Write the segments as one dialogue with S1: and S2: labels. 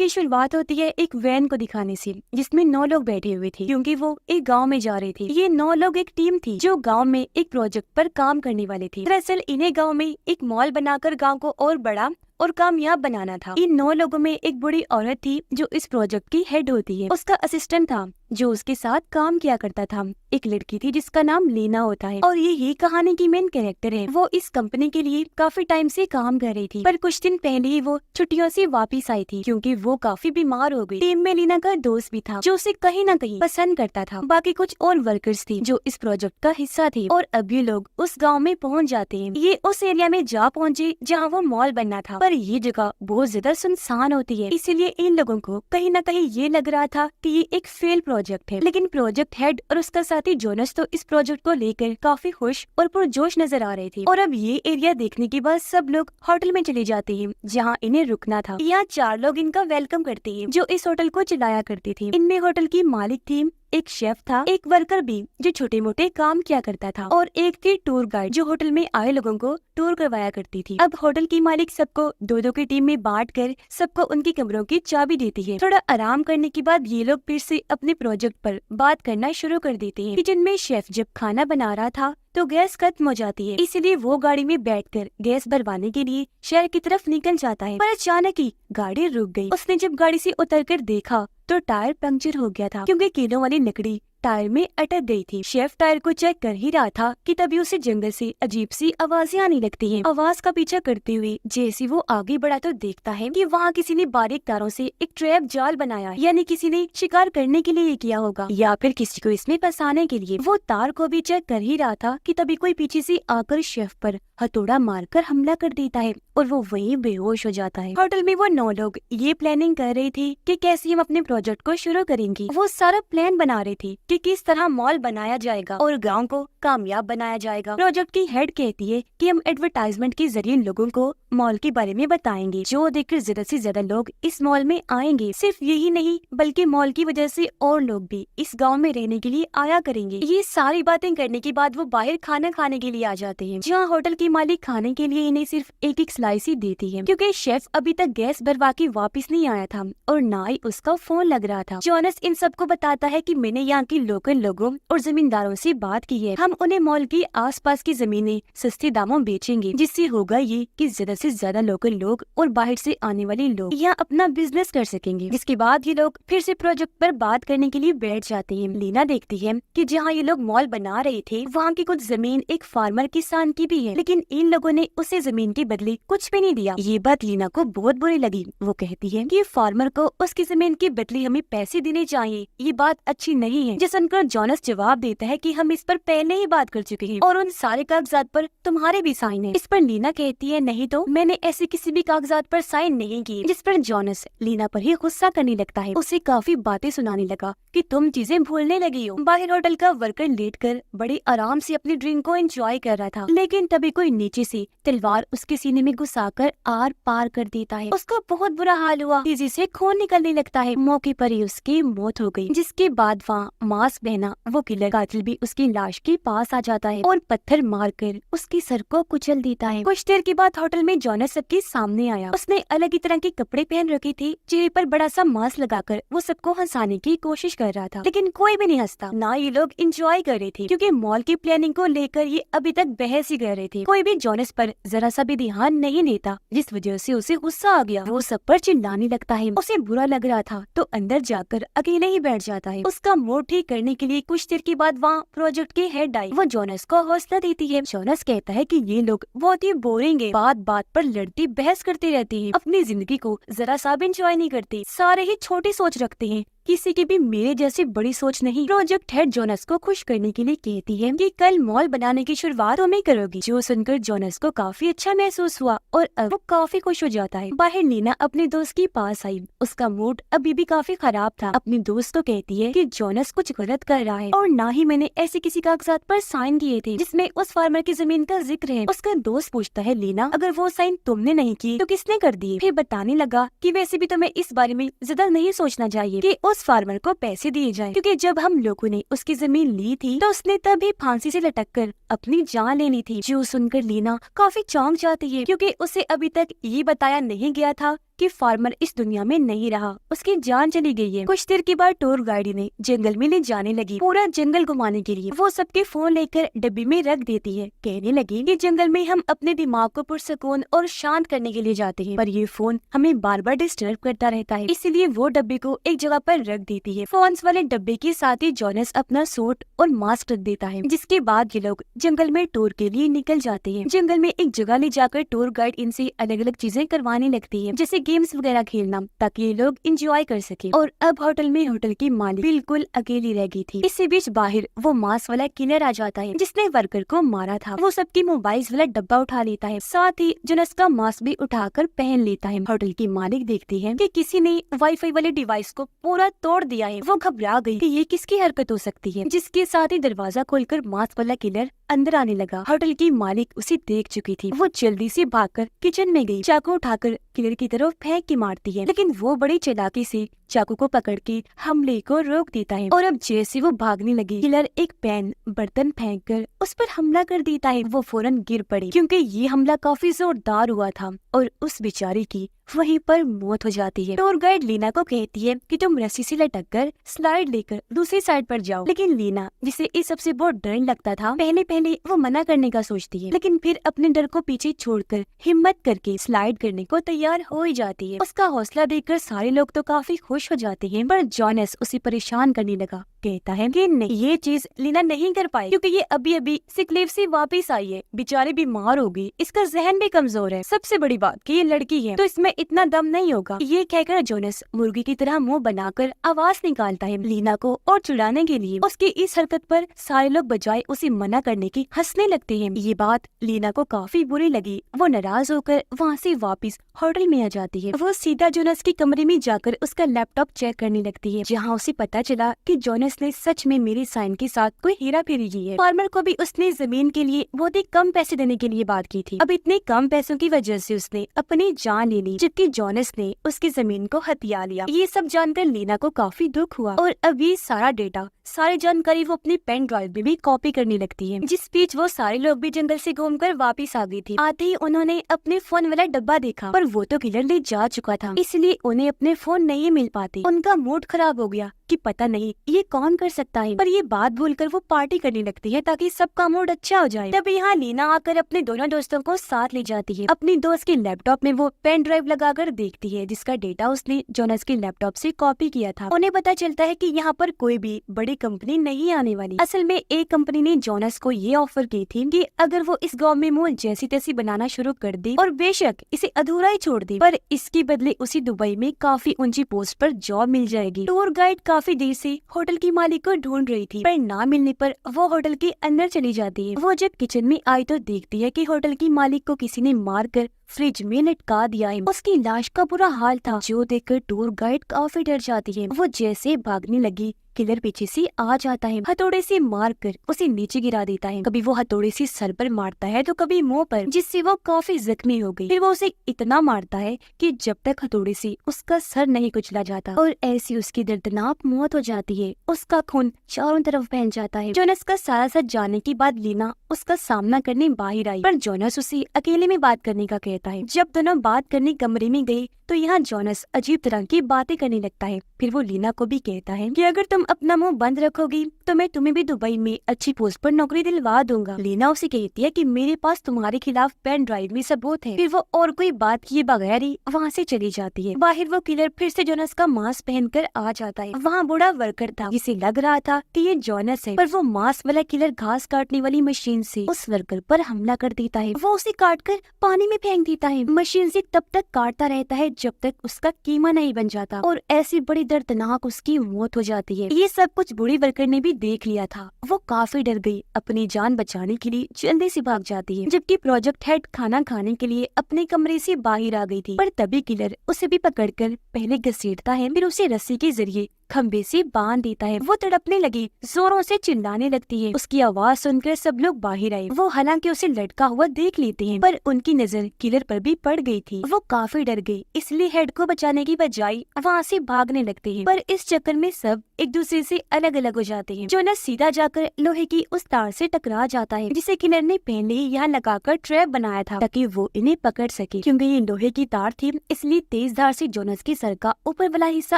S1: की शुरुआत होती है एक वैन को दिखाने से, जिसमें 9 लोग बैठे हुए थे क्योंकि वो एक गांव में जा रहे थे। ये 9 लोग एक टीम थी जो गांव में एक प्रोजेक्ट पर काम करने वाले थे। दरअसल इन्हें गांव में एक मॉल बनाकर गांव को और बड़ा और कामयाब बनाना था। इन 9 लोगों में एक बूढ़ी औरत थी जो इस प्रोजेक्ट की हेड होती है। उसका असिस्टेंट था जो उसके साथ काम किया करता था। एक लड़की थी जिसका नाम लीना होता है और यही कहानी की मेन कैरेक्टर है। वो इस कंपनी के लिए काफी टाइम से काम कर रही थी, पर कुछ दिन पहले ही वो छुट्टियों से वापस आई थी क्योंकि वो काफी बीमार हो गई। टीम में लीना का दोस्त भी था जो उसे कहीं न कहीं पसंद करता था। बाकी कुछ और वर्कर्स थी जो इस प्रोजेक्ट का हिस्सा थे और अब ये लोग उस गाँव में पहुँच जाते हैं। ये उस एरिया में जा पहुँचे जहाँ वो मॉल बनना था, पर ये जगह बहुत ज्यादा सुनसान होती है, इसीलिए इन लोगों को कहीं न कहीं ये लग रहा था कि ये एक फेल प्रोजेक्ट है। लेकिन प्रोजेक्ट हेड और उसका साथी जोनस तो इस प्रोजेक्ट को लेकर काफी खुश और पुरजोश नजर आ रहे थे। और अब ये एरिया देखने के बाद सब लोग होटल में चले जाते हैं जहाँ इन्हें रुकना था। यहाँ 4 लोग इनका वेलकम करते हैं जो इस होटल को चलाया करते थे। इनमें होटल की मालिक थी, एक शेफ था, एक वर्कर भी जो छोटे मोटे काम किया करता था और एक थी टूर गाइड जो होटल में आए लोगों को टूर करवाया करती थी। अब होटल की मालिक सबको 2-2 की टीम में बांटकर सबको उनकी कमरों की चाबी देती है। थोड़ा आराम करने के बाद ये लोग फिर से अपने प्रोजेक्ट पर बात करना शुरू कर देते हैं। किचन में शेफ जब खाना बना रहा था तो गैस खत्म हो जाती है, इसलिए वो गाड़ी में बैठकर गैस भरवाने के लिए शहर की तरफ निकल जाता है। पर अचानक ही गाड़ी रुक गई। उसने जब गाड़ी से उतरकर देखा तो टायर पंक्चर हो गया था क्योंकि कीलों वाली लकड़ी टायर में अटक गई थी। शेफ टायर को चेक कर ही रहा था कि तभी उसे जंगल से अजीब सी आवाजें आने लगती हैं। आवाज का पीछा करते हुए जैसे वो आगे बढ़ा तो देखता है कि वहाँ किसी ने बारीक तारों से एक ट्रैप जाल बनाया, यानी किसी ने शिकार करने के लिए ये किया होगा या फिर किसी को इसमें फंसाने के लिए। वो तार को भी चेक कर ही रहा था कि तभी कोई पीछे से आकर शेफ पर हथौड़ा मारकर हमला कर देता है और वो वहीं बेहोश हो जाता है। होटल में वो 9 लोग ये प्लानिंग कर रहे थे कि कैसे हम अपने प्रोजेक्ट को शुरू करेंगे। वो सारा प्लान बना रहे थे कि किस तरह मॉल बनाया जाएगा और गांव को कामयाब बनाया जाएगा। प्रोजेक्ट की हेड कहती है कि हम एडवर्टाइजमेंट के जरिए लोगों को मॉल के बारे में बताएंगे, जो देखकर ज्यादा से ज्यादा लोग इस मॉल में आएंगे। सिर्फ यही नहीं बल्कि मॉल की वजह से और लोग भी इस गाँव में रहने के लिए आया करेंगे। ये सारी बातें करने के बाद वो बाहर खाना खाने के लिए आ जाते हैं, जहाँ होटल की मालिक खाने के लिए इन्हें सिर्फ एक स्लाइस ही देती है क्योंकि शेफ अभी तक गैस भरवा के वापस नहीं आया था और ना ही उसका फोन लग रहा था। जोनस इन सबको बताता है कि मैंने यहाँ की लोकल लोगों और जमींदारों से बात की है, हम उन्हें मॉल के आसपास की जमीनें सस्ते दामों बेचेंगे, जिससे होगा ये कि ज्यादा से ज्यादा लोकल लोग और बाहर से आने वाले लोग यहाँ अपना बिजनेस कर सकेंगे। जिसके बाद ये लोग फिर से प्रोजेक्ट पर बात करने के लिए बैठ जाते हैं। लीना देखती है कि जहाँ ये लोग मॉल बना रहे थे वहाँ की कुछ जमीन एक फार्मर किसान की भी है, लेकिन इन लोगों ने उसे जमीन के बदले कुछ भी नहीं दिया। ये बात लीना को बहुत बुरी लगी। वो कहती है कि फार्मर को उसकी जमीन के बदले हमें पैसे देने चाहिए, ये बात अच्छी नहीं है। जिस सुनकर जोनस जवाब देता है कि हम इस पर पहले ही बात कर चुके हैं और उन सारे कागजात पर तुम्हारे भी साइन है। इस पर लीना कहती है नहीं तो मैंने ऐसे किसी भी कागजात पर साइन नहीं किए। जिस पर जोनस लीना पर ही गुस्सा करने लगता है, उसे काफी बातें सुनाने लगा कि तुम चीजें भूलने लगी हो। बाहर होटल का वर्कर लेटकर बड़े आराम से अपनी ड्रिंक को एंजॉय कर रहा था, लेकिन तभी कोई नीचे से तलवार उसके सीने में घुसाकर आर पार कर देता है। उसका बहुत बुरा हाल हुआ, तेजी से खून निकलने लगता है। मौके पर ही उसकी मौत हो गई। जिसके बाद वहाँ मास्क पहना वो किलर कातिल भी उसकी लाश के पास आ जाता है और पत्थर मारकर उसके सर को कुचल देता है। कुछ देर के बाद होटल में जोनस सबके सामने आया। उसने अलग ही तरह के कपड़े पहन रखे थे, चेहरे पर बड़ा सा मास्क लगाकर वो सबको हंसाने की कोशिश कर रहा था, लेकिन कोई भी नहीं हंसता, ना ये लोग एंजॉय कर रहे थे क्योंकि मॉल की प्लानिंग को लेकर ये अभी तक बहस ही कर रहे थे। कोई भी जोनस पर जरा सा भी ध्यान नहीं देता, जिस वजह से उसे गुस्सा आ गया। वो सब पर चिल्लाने लगता है। उसे बुरा लग रहा था तो अंदर जाकर अकेले ही बैठ जाता है। उसका मूड ठीक करने के लिए कुछ देर के बाद वहाँ प्रोजेक्ट की हेड आई। वो जोनस को हौसला देती है। जोनस कहता है कि ये लोग बहुत ही बोरिंग है, बात बात पर लड़ती बहस करते रहते हैं, अपनी जिंदगी को जरा सा भी एंजॉय नहीं करते, सारे ही छोटी सोच रखते हैं, किसी की भी मेरे जैसी बड़ी सोच नहीं। प्रोजेक्ट हेड जोनस को खुश करने के लिए कहती है कि कल मॉल बनाने की शुरुआत तुम्हें करोगी। जो सुनकर जोनस को काफी अच्छा महसूस हुआ और अब वो काफी खुश हो जाता है। बाहर लीना अपने दोस्त के पास आई। उसका मूड अभी भी काफी खराब था। अपनी दोस्त को कहती है कि जोनस कुछ गलत कर रहा है और ना ही मैंने ऐसे किसी कागजात पर साइन किए थे जिसमें उस फार्मर की जमीन का जिक्र है। उसका दोस्त पूछता है लीना अगर वो साइन तुमने नहीं किए तो किसने कर दिए? फिर बताने लगा कि वैसे भी तुम्हें इस बारे में ज्यादा नहीं सोचना चाहिए कि उस फार्मर को पैसे दिए जाएं, क्योंकि जब हम लोगों ने उसकी जमीन ली थी तो उसने तभी फांसी से लटककर अपनी जान लेनी थी। जो सुनकर लीना काफी चौंक जाती है क्योंकि उसे अभी तक ये बताया नहीं गया था कि फार्मर इस दुनिया में नहीं रहा, उसकी जान चली गई है। कुछ देर के बाद टूर गाइड ने जंगल में ले जाने लगी, पूरा जंगल घुमाने के लिए। वो सबके फोन लेकर डब्बी में रख देती है, कहने लगी कि जंगल में हम अपने दिमाग को पुरसकून और शांत करने के लिए जाते हैं, पर ये फोन हमें बार बार डिस्टर्ब करता रहता है, इसलिए वो डब्बे को एक जगह पर रख देती है। फोन वाले डब्बे के साथ ही जॉनस अपना सूट और मास्क रख देता है, जिसके बाद ये लोग जंगल में टूर के लिए निकल जाते हैं। जंगल में एक जगह ले जाकर टूर गाइड इनसे अलग अलग चीजें करवाने लगती है, जैसे गेम्स वगैरह खेलना, ताकि ये लोग एंजॉय कर सके। और अब होटल में होटल की मालिक बिल्कुल अकेली रह गई थी। इसी बीच बाहर वो मास्क वाला किलर आ जाता है, जिसने वर्कर को मारा था। वो सबकी मोबाइल वाला डब्बा उठा लेता है, साथ ही जॉनस का मास्क भी उठाकर पहन लेता है। होटल की मालिक देखती है कि किसी ने वाईफाई वाले डिवाइस को पूरा तोड़ दिया है। वो घबरा गई कि ये किसकी हरकत हो सकती है, जिसके साथ ही दरवाजा खोलकर मास्क वाला किलर अंदर आने लगा। होटल की मालिक उसे देख चुकी थी। वो जल्दी से भागकर किचन में गई, चाकू उठाकर किलर की तरफ फेंक के मारती है, लेकिन वो बड़ी चालाकी से चाकू को पकड़ के हमले को रोक देता है। और अब जैसे वो भागने लगी, किलर एक पैन बर्तन फेंक कर उस पर हमला कर देता है। वो फौरन गिर पड़ी, क्योंकि ये हमला काफी जोरदार हुआ था और उस बेचारी की वहीं पर मौत हो जाती है। टूर गाइड लीना को कहती है कि तुम रस्सी से लटक कर स्लाइड लेकर दूसरी साइड पर जाओ, लेकिन लीना, जिसे इस सबसे बहुत डर लगता था, पहले पहले वो मना करने का सोचती है, लेकिन फिर अपने डर को पीछे छोड़कर हिम्मत करके स्लाइड करने को तैयार हो ही जाती है। उसका हौसला देखकर सारे लोग तो काफी खुश हो जाते हैं, पर जॉनस उसे परेशान करने लगा, कहता है कि नहीं, ये चीज लीना नहीं कर पाई, क्योंकि ये अभी अभी सिक लीव से वापस आई है, बेचारी बीमार होगी, इसका जहन भी कमजोर है, सबसे बड़ी बात कि ये लड़की है तो इसमें इतना दम नहीं होगा। ये कहकर जॉनस मुर्गी की तरह मुंह बनाकर आवाज निकालता है लीना को और चिढ़ाने के लिए। उसकी इस हरकत पर सारे लोग बजाय उसे मना करने की हंसने लगते हैं। ये बात लीना को काफी बुरी लगी। वो नाराज होकर वहाँ से वापस होटल में आ जाती है। वो सीधा जॉनस के कमरे में जाकर उसका लैपटॉप चेक करने लगती है, जहाँ उसे पता चला कि जॉनस ने सच में मेरी साइन के साथ कोई हेरा फेरी की है। फार्मर को भी उसने जमीन के लिए बहुत ही कम पैसे देने के लिए बात की थी। अब इतने कम पैसों की वजह से उसने अपनी जान ले ली, जबकि जॉनस ने उसकी जमीन को हथिया लिया। ये सब जानकर लीना को काफी दुख हुआ और अब ये सारा डेटा, सारी जानकारी वो अपनी पेन ड्राइव में भी कॉपी करने लगती है। जिस बीच वो सारे लोग भी जंगल से घूमकर वापस आ गई थी। आते ही उन्होंने अपने फोन वाला डब्बा देखा, पर वो तो किलर ले जा चुका था, इसलिए उन्हें अपने फोन नहीं मिल पाते। उनका मूड खराब हो गया कि पता नहीं ये कौन कर सकता है, पर ये बात भूलकर वो पार्टी करने लगती है ताकि सबका मूड अच्छा हो जाए। तब यहाँ लीना आकर अपने दोनों दोस्तों को साथ ले जाती है। अपनी दोस्त के लैपटॉप में वो पेन ड्राइव लगाकर देखती है, जिसका डेटा उसने जॉनस के लैपटॉप से कॉपी किया था। उन्हें पता चलता है कि यहाँ पर कोई भी बड़ी कंपनी नहीं आने वाली। असल में एक कंपनी ने जॉनस को ये ऑफर की थी कि अगर वो इस गाँव में मॉल जैसी तैसी बनाना शुरू कर दे और बेशक इसे अधूरा ही छोड़ दे, पर इसके बदले उसे दुबई में काफी ऊंची पोस्ट पर जॉब मिल जाएगी। टूर गाइड काफी देर से होटल की मालिक को ढूंढ रही थी, पर ना मिलने पर वो होटल के अंदर चली जाती है। वो जब किचन में आई तो देखती है कि होटल की मालिक को किसी ने मारकर फ्रिज में लटका दिया है। उसकी लाश का बुरा हाल था, जो देखकर टूर गाइड काफी डर जाती है। वो जैसे भागने लगी, किलर पीछे से आ जाता है, हथौड़े से मारकर उसे नीचे गिरा देता है। कभी वो हथौड़े से सर पर मारता है तो कभी मुंह पर, जिससे वो काफी जख्मी हो गई। फिर वो उसे इतना मारता है कि जब तक हथौड़े से उसका सर नहीं कुचला जाता, और ऐसी उसकी दर्दनाक मौत हो जाती है। उसका खून चारों तरफ फैल जाता है। जॉनस का सारा सच जानने के बाद लीना उसका सामना करने बाहर आई, पर जॉनस उसे अकेले में बात करने का कहता है। जब दोनों बात करने कमरे में गए तो यहाँ जॉनस अजीब तरह की बातें करने लगता है। फिर वो लीना को भी कहता है कि अगर तुम अपना मुंह बंद रखोगी तो मैं तुम्हें भी दुबई में अच्छी पोस्ट पर नौकरी दिलवा दूंगा। लीना उसे कहती है कि मेरे पास तुम्हारे खिलाफ पेन ड्राइव में सबूत है। फिर वो और कोई बात किए बगैर ही वहाँ से चली जाती है। बाहर वो किलर फिर से जॉनस का मास्क पहनकर आ जाता है। वहाँ बूढ़ा वर्कर था, जिसे लग रहा था कि ये जॉनस है, पर वो मास्क वाला किलर घास काटने वाली मशीन से उस वर्कर पर हमला कर देता है। वो उसे काटकर पानी में फेंक देता है। मशीन से तब तक काटता रहता है जब तक उसका कीमा नहीं बन जाता, और ऐसी बड़ी दर्दनाक उसकी मौत हो जाती है। ये सब कुछ बूढ़ी वर्कर ने भी देख लिया था। वो काफी डर गई, अपनी जान बचाने के लिए जल्दी से भाग जाती है, जबकि प्रोजेक्ट हेड खाना खाने के लिए अपने कमरे से बाहर आ गई थी। पर तभी किलर उसे भी पकड़कर पहले घसीटता है, फिर उसे रस्सी के जरिए खंबे से बांध देता है। वो तड़पने लगी, जोरों से चिल्लाने लगती है। उसकी आवाज सुनकर सब लोग बाहर आए। वो हालांकि उसे लटका हुआ देख लेते हैं, पर उनकी नजर किलर पर भी पड़ गई थी। वो काफी डर गए, इसलिए हेड को बचाने की बजाय वहाँ से भागने लगते हैं। पर इस चक्कर में सब एक दूसरे से अलग अलग हो जाते हैं। जोनस सीधा जाकर लोहे की उस तार से टकरा जाता है जिसे किलर ने पहले ही यहाँ लगाकर ट्रैप बनाया था ताकि वो इन्हें पकड़ सके। क्योंकि ये लोहे की तार थी, इसलिए तेज धार से जोनस के सर का ऊपर वाला हिस्सा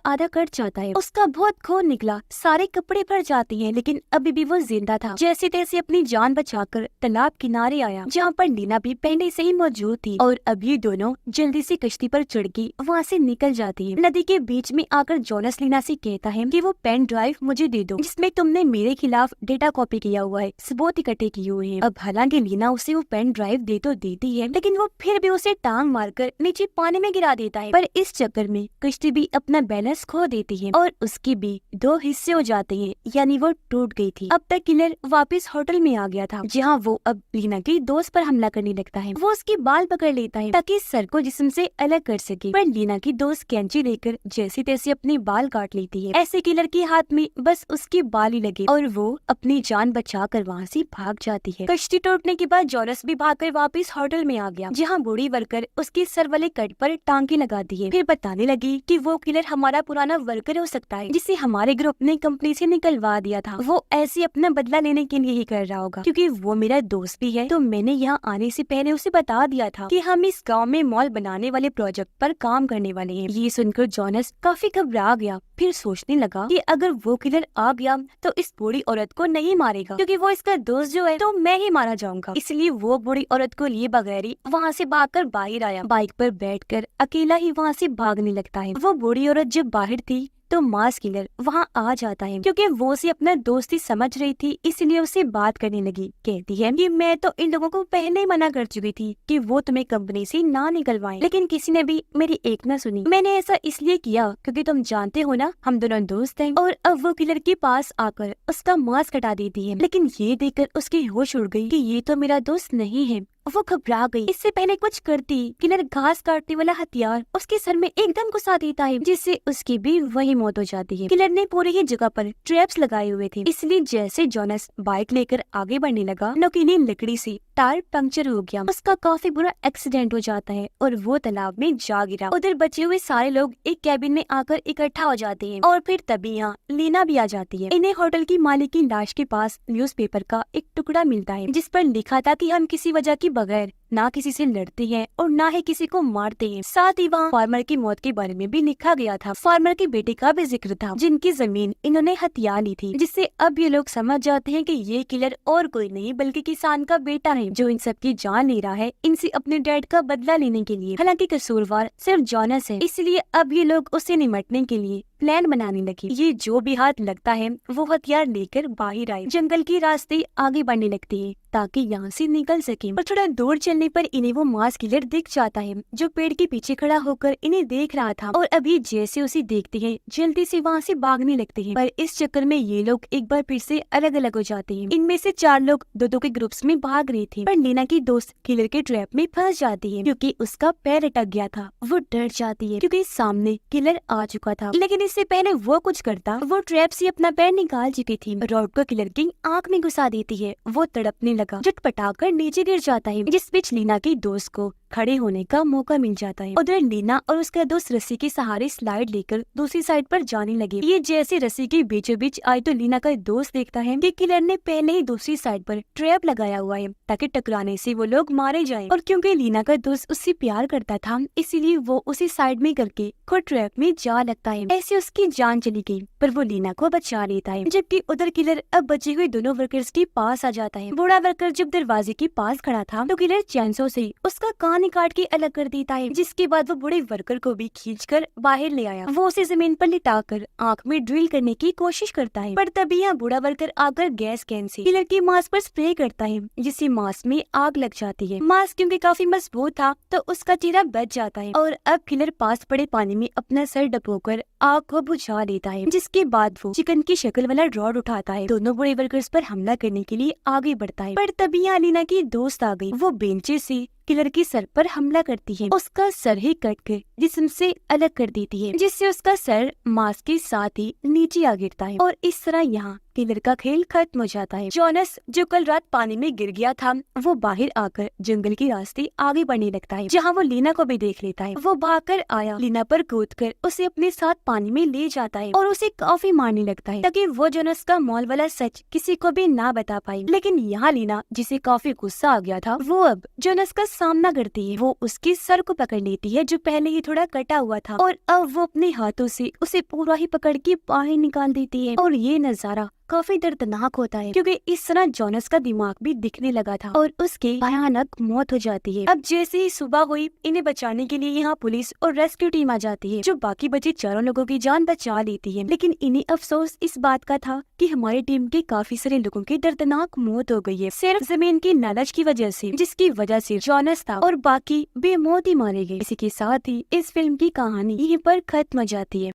S1: आधा कट जाता है। उसका बहुत खून निकला, सारे कपड़े भर जाते हैं, लेकिन अभी भी वो जिंदा था। जैसे तैसे अपनी जान बचाकर तालाब किनारे आया, जहाँ पर लीना भी पहले से ही मौजूद थी। और अब ये दोनों जल्दी से कश्ती पर चढ़ के वहाँ से निकल जाती है। नदी के बीच में आकर जोनस लीना से कहता है कि वो पेन ड्राइव मुझे दे दो जिसमें तुमने मेरे खिलाफ डेटा कॉपी किया हुआ है, सबूत इकट्ठे किए हुए हैं। अब हालांकि लीना उसे वो पेन ड्राइव दे तो देती है, लेकिन वो फिर भी उसे टांग मारकर नीचे पानी में गिरा देता है। पर इस चक्कर में कश्ती भी अपना बैलेंस खो देती है और उसकी भी दो हिस्से हो जाते हैं, यानी वो टूट गई थी। अब तक किलर वापस होटल में आ गया था, जहाँ वो अब लीना के दोस्त पर हमला करने लगता है। वो उसके बाल पकड़ लेता है ताकि सर को जिस्म से अलग कर सके, पर लीना की दोस्त कैंची लेकर जैसे तैसे अपने बाल काट लेती है। ऐसे किलर के हाथ में बस उसके बाल ही लगे और वो अपनी जान बचाकर वहाँ से भाग जाती है। कश्ती टूटने के बाद जोनस भी भागकर वापस होटल में आ गया, जहाँ बूढ़ी वर्कर उसके सर वाले कट पर टांके लगाती है। फिर बताने लगी कि वो किलर हमारा पुराना वर्कर हो सकता है, जिसे हमारे ग्रुप ने कंपनी से निकलवा दिया था। वो ऐसे अपना बदला लेने के लिए ही कर रहा होगा, क्योंकि वो मेरा दोस्त भी है। तो मैंने यहाँ आने से पहले उसे बता दिया था कि हम इस गाँव में मॉल बनाने वाले प्रोजेक्ट पर काम करने वाले हैं। ये सुनकर जोनस काफी घबरा गया। फिर सोचने लगा कि अगर वो किलर आ गया तो इस बूढ़ी औरत को नहीं मारेगा, क्योंकि वो इसका दोस्त जो है, तो मैं ही मारा जाऊंगा। इसलिए वो बूढ़ी औरत को लिए बगैर ही वहाँ से भागकर बाहर आया। बाइक पर बैठकर अकेला ही वहाँ से भागने लगता है। वो बूढ़ी औरत जब बाहर थी तो मास किलर वहाँ आ जाता है, क्योंकि वो उसे अपना दोस्ती समझ रही थी, इसलिए उसे बात करने लगी। कहती है कि मैं तो इन लोगों को पहले ही मना कर चुकी थी कि वो तुम्हें कंपनी से ना निकलवाएं, लेकिन किसी ने भी मेरी एक न सुनी। मैंने ऐसा इसलिए किया क्योंकि तुम जानते हो ना, हम दोनों दोस्त हैं। और अब वो किलर के पास आकर उसका मास्क हटा देती है, लेकिन ये देखकर उसकी होश उड़ गई कि ये तो मेरा दोस्त नहीं है। वो घबरा गई। इससे पहले कुछ करती किलर घास काटने वाला हथियार उसके सर में एकदम घुसा देता है, जिससे उसकी भी वही मौत हो जाती है। किलर ने पूरी ही जगह पर ट्रैप्स लगाए हुए थे, इसलिए जैसे जोनस बाइक लेकर आगे बढ़ने लगा, नुकीली लकड़ी से टायर पंक्चर हो गया। उसका काफी बुरा एक्सीडेंट हो जाता है और वो तालाब में जा गिरा। उधर बचे हुए सारे लोग एक कैबिन में आकर इकट्ठा हो जाते हैं और फिर तभी यहाँ लीना भी आ जाती है। इन्हें होटल की मालिक की लाश के पास न्यूज़पेपर का एक टुकड़ा मिलता है, जिस पर लिखा था कि हम किसी वजह के बगैर ना किसी से लड़ते हैं और ना ही किसी को मारते हैं। साथ ही वहाँ फार्मर की मौत के बारे में भी लिखा गया था। फार्मर के बेटे का भी जिक्र था, जिनकी जमीन इन्होंने हथिया ली थी, जिससे अब ये लोग समझ जाते हैं कि ये किलर और कोई नहीं बल्कि किसान का बेटा है, जो इन सब की जान ले रहा है इनसे अपने डैड का बदला लेने के लिए। हालांकि कसूरवार सिर्फ जोनस है, इसलिए अब ये लोग उससे निपटने के लिए प्लान बनाने लगे। ये जो भी हाथ लगता है वो हथियार लेकर बाहर आए, जंगल के रास्ते आगे बढ़ने लगते हैं ताकि यहाँ से निकल सके। और थोड़ा दूर चलने पर इन्हें वो मास किलर दिख जाता है, जो पेड़ के पीछे खड़ा होकर इन्हें देख रहा था। और अभी जैसे उसे देखते हैं जल्दी से वहाँ से भागने लगते हैं, पर इस चक्कर में ये लोग एक बार फिर से अलग अलग हो जाते हैं। इनमें से 4 लोग दो के ग्रुप्स में भाग रहे थे, पर लीना की दोस्त किलर के ट्रैप में फंस जाती है, क्योंकि उसका पैर अटक गया था। वो डर जाती है क्योंकि सामने किलर आ चुका था, लेकिन इससे पहले वो कुछ करता, वो ट्रैप से अपना पैर निकाल चुकी थी। रॉड को किलर की आँख में घुसा देती है। वो तड़पने लगा, झटपटाकर नीचे गिर जाता है, जिस बीच लीना की दोस्त को खड़े होने का मौका मिल जाता है। उधर लीना और उसका दोस्त रस्सी के सहारे स्लाइड लेकर दूसरी साइड पर जाने लगे। ये जैसे रस्सी के बीचों बीच आई तो लीना का दोस्त देखता है कि किलर ने पहले ही दूसरी साइड पर ट्रैप लगाया हुआ है ताकि टकराने से वो लोग मारे जाएं। और क्योंकि लीना का दोस्त उससे प्यार करता था, इसीलिए वो उसी साइड में करके खुद ट्रैप में जा लगता है। ऐसे उसकी जान चली गई, पर वो लीना को बचा लेता है। जबकि उधर किलर अब बचे हुए दोनों वर्कर्स के पास आ जाता है। बूढ़ा वर्कर जब दरवाजे के पास खड़ा था तो किलर चैनसो से उसका कान काट के अलग कर देता है, जिसके बाद वो बूढ़े वर्कर को भी खींचकर बाहर ले आया। वो उसे जमीन पर लिटाकर आंख में ड्रिल करने की कोशिश करता है, पर तभी यहाँ बूढ़ा वर्कर आकर गैस कैन से किलर की मांस पर स्प्रे करता है, जिससे मांस में आग लग जाती है। मांस क्योंकि काफी मजबूत था तो उसका चेहरा बच जाता है और अब किलर पास पड़े पानी में अपना सर डुबोकर आग को बुझा देता है, जिसके बाद वो चिकन की शक्ल वाला रॉड उठाता है, दोनों बूढ़े वर्कर्स पर हमला करने के लिए आगे बढ़ता है। पर तभी यहाँ लीना की दोस्त आ गई। वो बेंचे से किलर के सर पर हमला करती है, उसका सर ही कट कर जिस्म से अलग कर देती है, जिससे उसका सर मास्क के साथ ही नीचे आ गिरता है और इस तरह यहाँ किलर का खेल खत्म हो जाता है। जॉनस जो कल रात पानी में गिर गया था, वो बाहर आकर जंगल के रास्ते आगे बढ़ने लगता है, जहाँ वो लीना को भी देख लेता है। वो भागकर आया लीना पर कूदकर उसे अपने साथ पानी में ले जाता है और उसे काफी मारने लगता है, ताकि वो जोनस का मॉल वाला सच किसी को भी ना बता पाए। लेकिन यहाँ लीना, जिसे काफी गुस्सा आ गया था, वो अब जोनस का सामना करती है। वो उसके सर को पकड़ लेती है जो पहले ही थोड़ा कटा हुआ था, और अब वो अपने हाथों से उसे पूरा ही पकड़ के बाहर निकाल देती है। और ये नजारा काफी दर्दनाक होता है, क्योंकि इस तरह जॉनस का दिमाग भी दिखने लगा था और उसकी भयानक मौत हो जाती है। अब जैसे ही सुबह हुई, इन्हें बचाने के लिए यहाँ पुलिस और रेस्क्यू टीम आ जाती है, जो बाकी बचे चारों लोगों की जान बचा लेती है। लेकिन इन्हें अफसोस इस बात का था कि हमारी टीम के काफी सारे लोगों की दर्दनाक मौत हो गई है, सिर्फ जमीन की लालच की वजह से, जिसकी वजह से जॉनस था और बाकी बेमौत ही मारे गए। इसी के साथ ही इस फिल्म की कहानी यहीं पर खत्म हो जाती है।